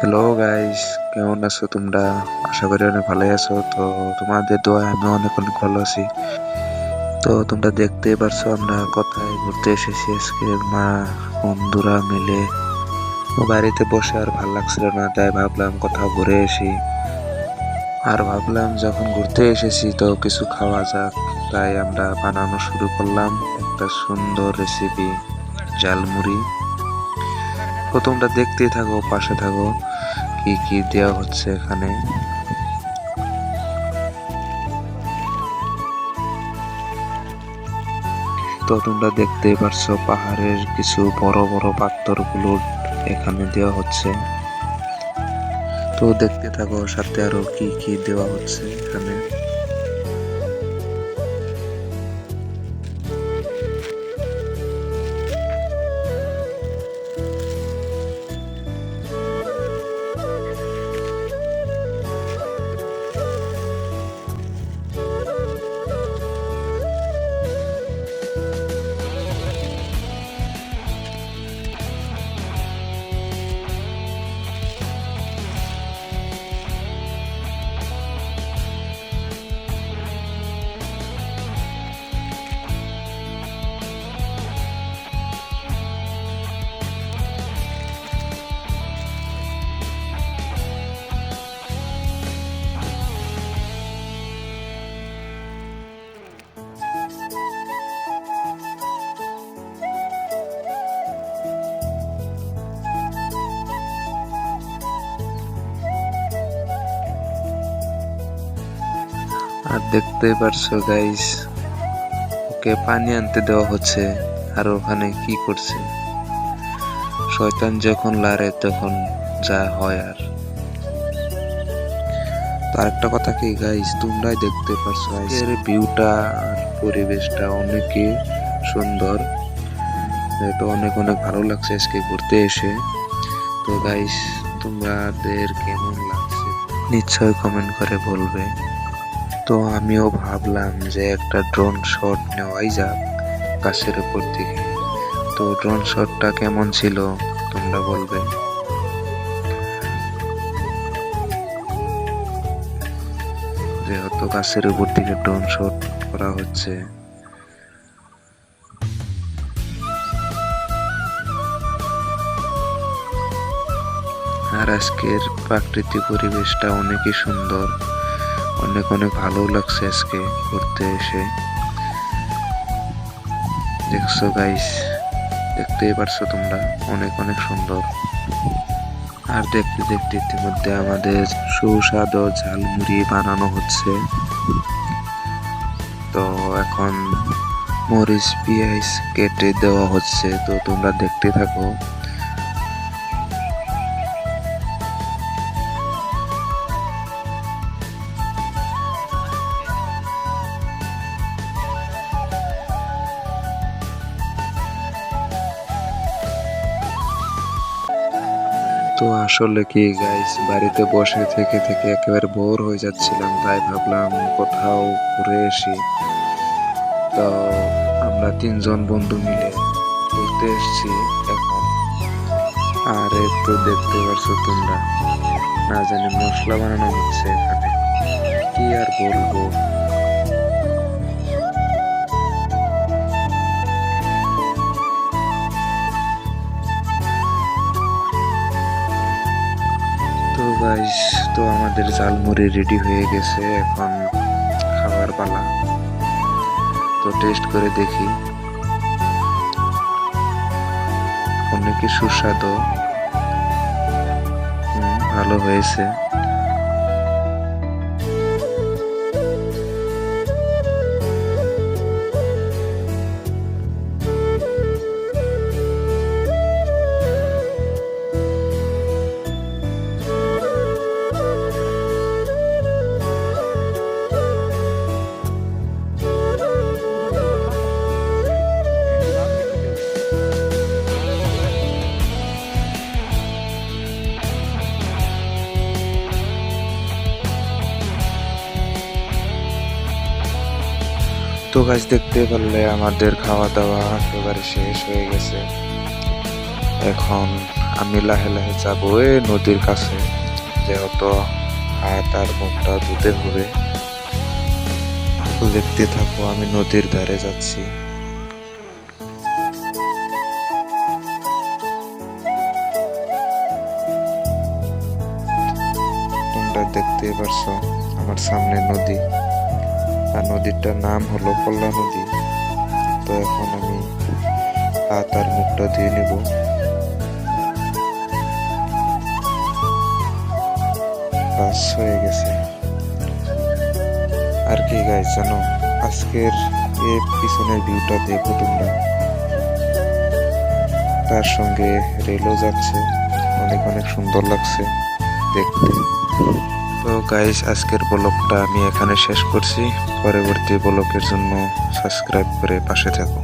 Hello guys, কেমন আছো তোমরা? আশা করি অনেক ভালোই আছো। তো তোমাদের দোয়ায় আমি অনেক অনেক ভালো আছি। তো তোমরা দেখতেই পারছো আমরা কোথায় ঘুরতে এসেছি আজকে। মা বন্ধুরা মিলে বাড়িতে বসে আর ভাল লাগছিল না, তাই ভাবলাম কোথাও ঘুরে আসি। আর ভাবলাম যখন ঘুরতে এসেছি তো কিছু খাওয়া যাক, তাই আমরা বানানো শুরু করলাম একটা সুন্দর রেসিপি, ঝালমুড়ি। তো তোমরা দেখতেই থাকো, পাশে থাকো কি কি দেওয়া হচ্ছে এখানে। তো তোমরা দেখতেই পারছো পাহাড়ের কিছু বড় বড় পাথরগুলো এখানে দেওয়া হচ্ছে। তো দেখতে থাকো সাথে আরো কি কি দেওয়া হচ্ছে এখানে। আর দেখতেই পারছো গাইস, ওকে পানি আনতে দেওয়া হচ্ছে। আর ওখানে কি করছে, শয়তান যখন লারে তখন যা হয়। আর তার একটা কথা কি গাইস, তোমরাই দেখতে পারছো এর ভিউটা আর পরিবেশটা অনেকই সুন্দর। তো অনেক অনেক ভালো লাগছে আজকে ঘুরতে এসে। তো গাইস, তোমাদের কেমন লাগছে নিশ্চয় কমেন্ট করে বলবে। তো আমিও ভাবলাম যে একটা ড্রোন শট নেওয়াই যাক গাছের উপর থেকে। তো ড্রোন শটটা কেমন ছিল তোমরা বলবে। যেহেতু গাছের উপর থেকে ড্রোন শট করা হচ্ছে। আর আজকের প্রাকৃতিক পরিবেশটা অনেকই সুন্দর, অনেক অনেক ভালো লাগছে আজকে ঘুরতে এসে। দেখছো গাইস, দেখতেই পারছো তোমরা, অনেক অনেক সুন্দর। আর দেখতে দেখতে ইতিমধ্যে আমাদের সুস্বাদু ঝালমুড়ি বানানো হচ্ছে। তো এখন মরিচ পেঁয়াজ কেটে দেওয়া হচ্ছে, তো তোমরা দেখতে থাকো। তো আসলে কি গাইস, বাড়িতে বসে থেকে থেকে একেবারে বোর হয়ে যাচ্ছিলাম, তাই ভাবলাম কোথাও ঘুরে আসি। তো আমরা তিনজন বন্ধু মিলে ঘুরতে এসেছি এখন। আর এই তো দেখতে পারছো তোমরা, না জানি মশলা বানানো হচ্ছে এখানে, কি আর বলবো। তো গাইস, তো আমাদের ঝালমুড়ি রেডি হয়ে গেছে, এখন খাবার পালা। তো টেস্ট করে দেখি, অনেকই সুস্বাদু। ভালো হয়েছে। তো গাছ দেখতে পারলে আমাদের খাওয়া দাওয়া একেবারে শেষ হয়ে গেছে। এখন আমি লাহে লাহে যাব এই নদীর কাছে, যেহেতু হাত আর মুখটা ধুতে হবে। দেখতে থাকো, আমি নদীর ধারে যাচ্ছি। তোমরা দেখতে পারছো আমার সামনে নদী, আর নদীটার নাম হলো কল্লা নদী। তো এখন আমি হাত আর মুখটা ধুয়ে নিব। বাস হয়ে গেছে। আর কি গাইস জানো, আজকের এই পিছনের ভিউটা দেখো তোমরা, তার সঙ্গে রেলও যাচ্ছে, অনেক অনেক সুন্দর লাগছে দেখতে। তো গাইস, আজকের ব্লগটা আমি এখানে শেষ করছি। পরবর্তী ব্লগের জন্য সাবস্ক্রাইব করে পাশে থাকো।